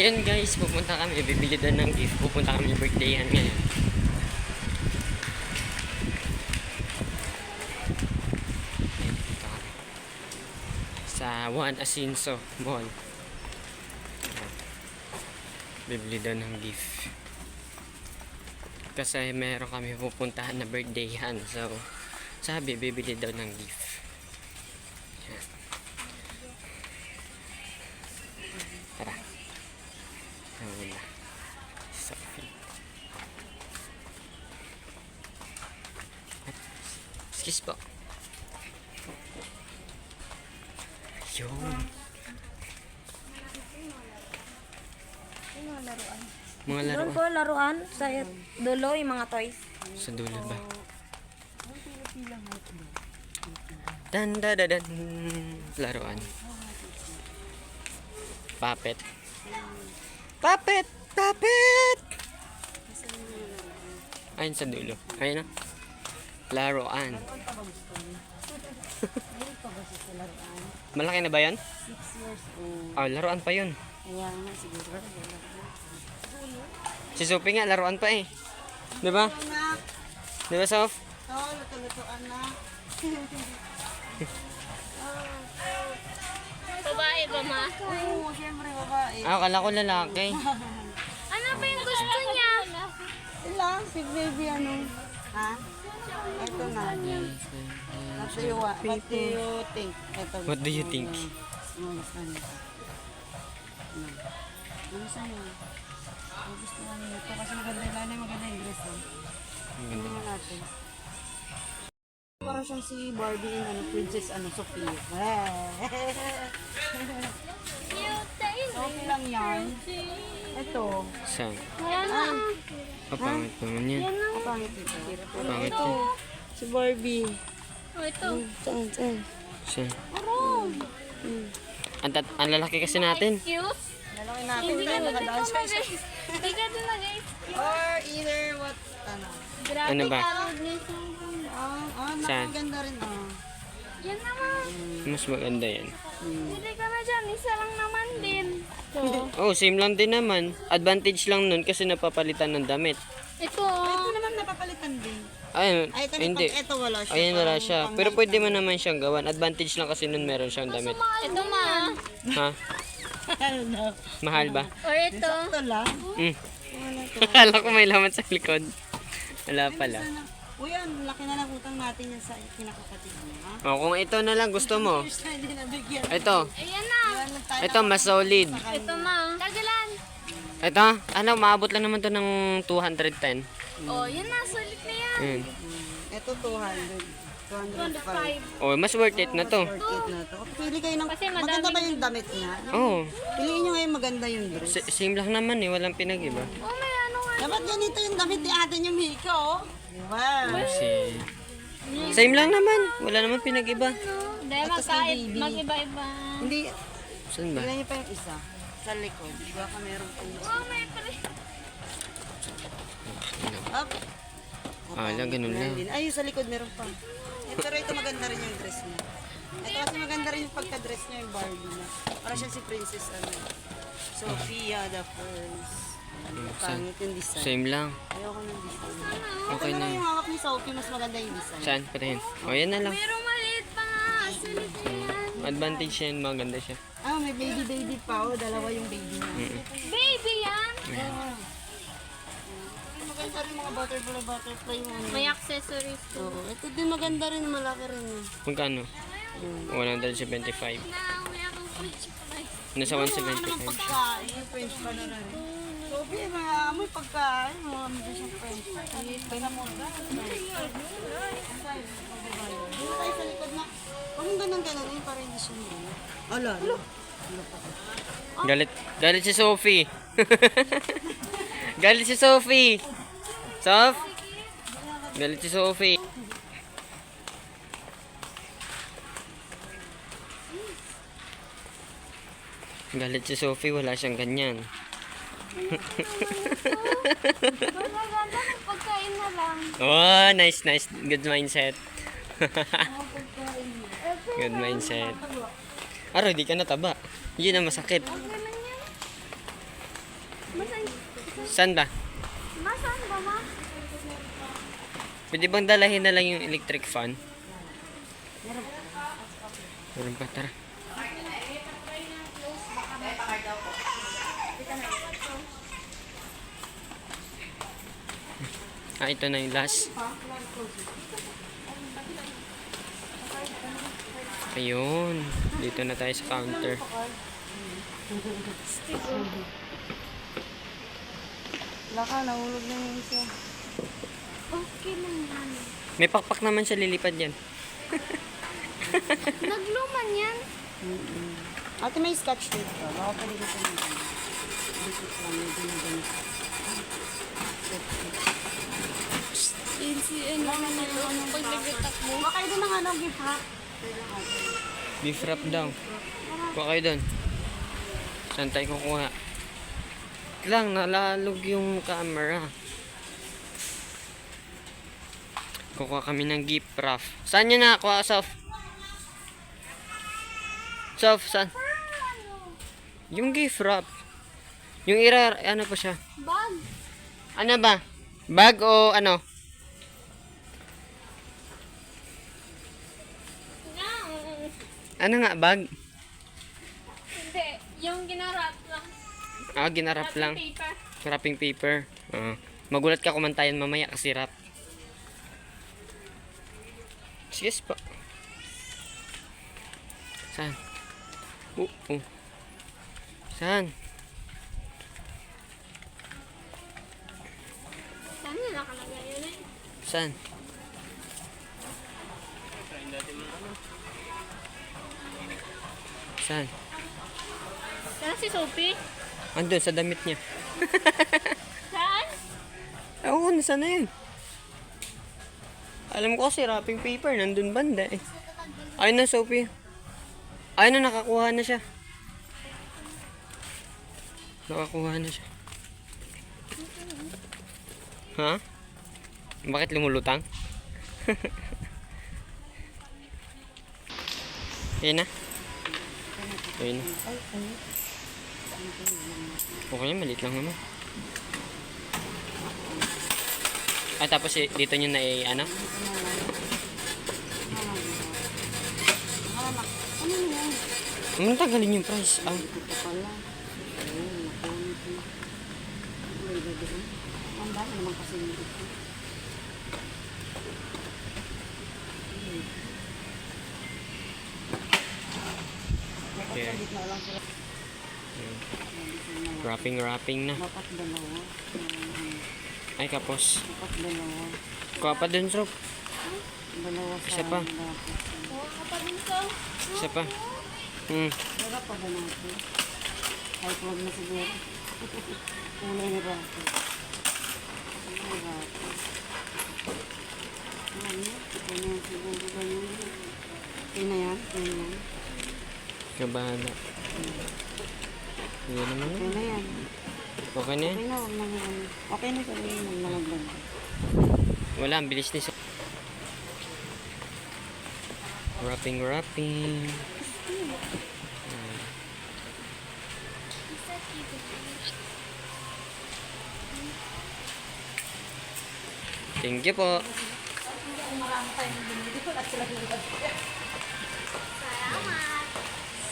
Ayun guys, pupunta kami. Bibili doon ng gift. Pupunta kami birthday-han ngayon. Dito kami. Sa Juan Asinso Mall. Bibili doon ng gift. Kasi meron kami pupuntahan na birthday-han. So, sabi, bibili daw ng gift. Yan. Tara. Nawala. Sophie. Excuse po. Yun. Mga laruan. Doon po laruan sa dulo yung mga toys. Sa dulo ba? Dan da da dan. Laruan. Puppet. Puppet! Puppet! Ayun sa dulo. Ayun na. Laruan. Malaki na ba yan? 6 years old. Oh, laruan pa yun. Ayan nga, siguro. Si Sophie nga, laruan pa eh. Diba? Diba, Soph? Oo, luto-lutoan na. Babae ba, ma? Oo, syempre babae. Ah, akala ko lalaki. Ano ba yung gusto niya? Ilang, si baby ano? Ha? Ito na. What do you think? Ito. What do you think? Small son. Ano sa'yo? Gusto nga niya ito kasi maganda yung nanay, maganda yung dress. Hindi mo natin. Para siyang si Barbie in ano, Princess Sophia. Okay lang yan. Ito. Saan? Ah, Kapangit naman yan. kapangit ito. Kapangit Ito. yan. Si Barbie. Oh, ito. Saan? Saan? Aron. Ang lalaki kasi natin. Cute. Lalaki natin. Hindi ka Tayo doon nakadaan siya. guys. Hindi ka doon guys. Or either what, ano. Grabe Ano ba? ka, guys. Saan? Nakaganda rin, Yan naman. Mas maganda yan. Hindi ka na dyan. Isa lang naman din. Ito. Oh, same lang din naman. Advantage lang nun kasi napapalitan ng damit. Ito. Ito naman napapalitan din. Ayun, Ay, ito, hindi. pag ito wala siya. Ayun, wala parang siya. pang- Pero pwede mo naman siyang gawan. Advantage lang kasi nun meron siyang damit. Ito, ma. Ha? Ano? Mahal ba? Or ito. Ito lang. Mm. Akala ko may laman sa likod. Wala pala. Uy, ang laki na lang utang natin yan sa kinakapatid niya. Oh, kung ito na lang gusto mo. Siya hindi nabigyan. Ito. Ayan na. Yan lang tayo. Ito, mas solid. Ito, ma. Tagalan. Ito, ano, maabot lang naman to ng 210. Oh, yan na. Sulit na yan. Ayun. Ito 200. 205. 205. Oh, mas worth it na to. Worth it na to. Pili kayo ng... Kasi Maganda ba yung damit niya? Oh, Piliin nyo ngayon maganda yung dress. same lang naman eh. Walang pinag-iba. Oh, may ano nga. Dapat ganito yung damit ni ate niyo, Mika, oh. Wow. Kasi, same lang naman. Wala naman pinag-iba. Hindi, Tapos may baby. mag-iba-iba. Hindi, Saan ba? tingnan niyo pa yung isa. Sa likod. Baka meron pa yung... Oh, may pre. Up. Ah, lang, ganun lang. Ay, yung sa likod meron pa. Pero ito maganda rin yung dress niya. Ito kasi maganda rin yung pagka-dress niya, yung Barbie niya. Para siya si Princess, Sophia the First. Pangit yung design. Same lang. Ayoko ng design. Okay Ito na na. yung hawak ni Sophie, mas maganda yung design. Saan? Patayin. O, yan na lang. Pero maliit pa nga. Sulit na yan. Advantage yan. Maganda siya. Ah, may baby pa, oh. Dalawa yung baby niya. Baby yan. Maganda rin mga butterfly yung ano. May accessories to. Oo, ito din maganda rin, malaki rin. Magkano? 175. Na, may akong French fries. Nasa Ano 175. pagkain, yung French pa na rin. Sophie, mga amoy pagkain, mga amoy siyang French pa. Ay, na mo. Dito tayo sa likod na. Huwag mong ganun, yung para hindi siya nila. Ala. Galit si Sophie. Galit si Sophie. Soph? Galit si Sophie. Galit si Sophie. Wala siyang ganyan. Magaganda ng pagkain na lang. Oh, nice. Good mindset. Good mindset. Aro, di ka nataba. Yun ang masakit. Masan? Saan ba? Masan ba, ma? Pwede bang dalahin na lang yung electric fan? Meron pa, tara. Ito na yung last. Ayun. Dito na tayo sa counter. Wala ka, nahulog na yung isa. Okay lang yan. May pakpak naman siya, lilipad yan. Nagluman yan. Ate, may scotch tape ka. Baka pwede ko sa mga. Dikit lang, medyo na ganito. Yun si ano naman pag nagtatakbo. Baka kayo doon ng ano, gift wrap. Beef wrap daw. Kuha kayo doon. Saan tayo kukuha? Lang, nalalog yung camera. Kukuha kami ng gift wrap. Saan yun na? Kuha, Sof? Sof, saan? Yung gift wrap. Yung ano pa siya? Bag. Ano ba? Bag o ano? Ano nga, bag? Hindi. Yung ginarap lang. Ginarap lang. Paper. Wrapping paper. Magulat ka kumantayan mamaya kasi wrap. Sige po. Saan? Saan? Saan na nakalagay yun eh? Saan? Saan? Saan si Sophie? Andun, sa damit niya. Saan? Oo, nasaan na yun? Alam ko kasi wrapping paper, nandun banda eh. Ayun na, Sophie. Ayun na, nakakuha na siya. Nakakuha na siya. Ha? Bakit lumulutang? Ayun na. Ayun na. Okay, maliit lang naman. Tapos dito nyo na ano? Ano yan? Ano tagalin yung price? Ito pala. Ayun, nakunit na. Ay, baby, ha? Ang dami naman kasi nito. Okay. Dito na lang sila. Wrapping na. Dapat dalawa. Ay, kapos. Dapat dalawa. Kuha pa dun, Sof. Dalawa sa Isa pa. dapat. Oo, kapag nito. Isa pa. Wala pa ba natin? Ay, huwag na siguro. Kulay na rato. Kulay na rato. Ano? Ito na siguro ganyan. Okay na yan? Okay na yan? Kabahala. Hindi naman Okay na yan. Okay na yan. Okay na, huwag na yan. Okay na sabihin mo, nalaglag. Wala, ang bilis ni Sof. Wrapping. Thank you po.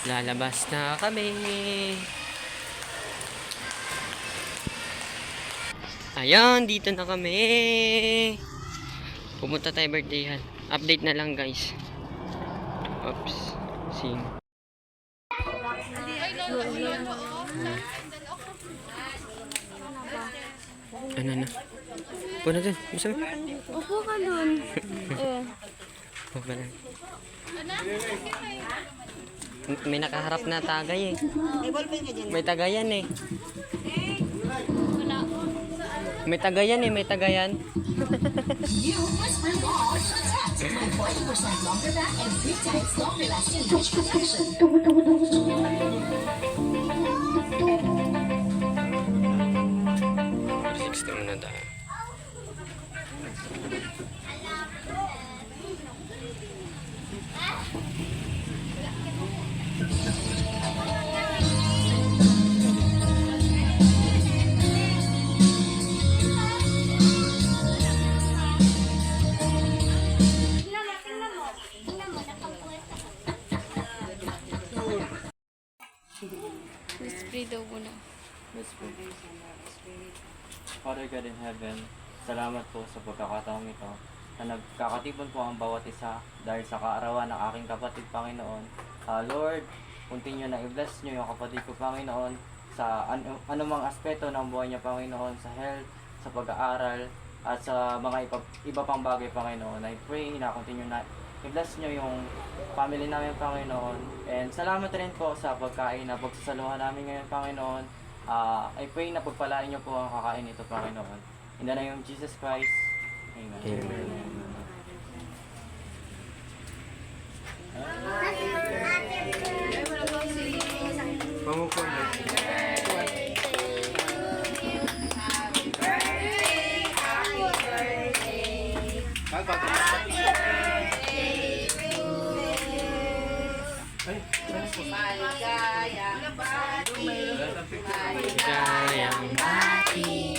Lalabas na kami. Ayan, dito na kami. Pumunta tayo birthdayhan. Update na lang, guys. Oops. Sing. Ano na? Upo na dun. Gusto mo? Upo ka dun. Upo ka lang. May nakaharap na tagay eh. May ballpen ka dyan. May tagayan eh. Wala. May tagayan eh, may tagayan. You must relaunch Attack with 40% longer back and 3 times longer lasting beach protection. Sixty muna tayo. Father God in heaven, salamat po sa pagkakataong ito na nagkakatipon po ang bawat isa dahil sa kaarawan ng aking kapatid, Panginoon. Lord, continue na i-bless nyo yung kapatid ko, Panginoon, sa anumang aspeto ng buhay niya, Panginoon, sa health, sa pag-aaral, at sa mga iba pang bagay, Panginoon. I pray na continue na i-bless nyo yung family namin, Panginoon. And salamat rin po sa pagkain na pagsasaluhan namin ngayon, Panginoon. I pray na pagpalain nyo po ang kakain nito, Panginoon. In the name of Jesus Christ, Amen. Maligayang bati.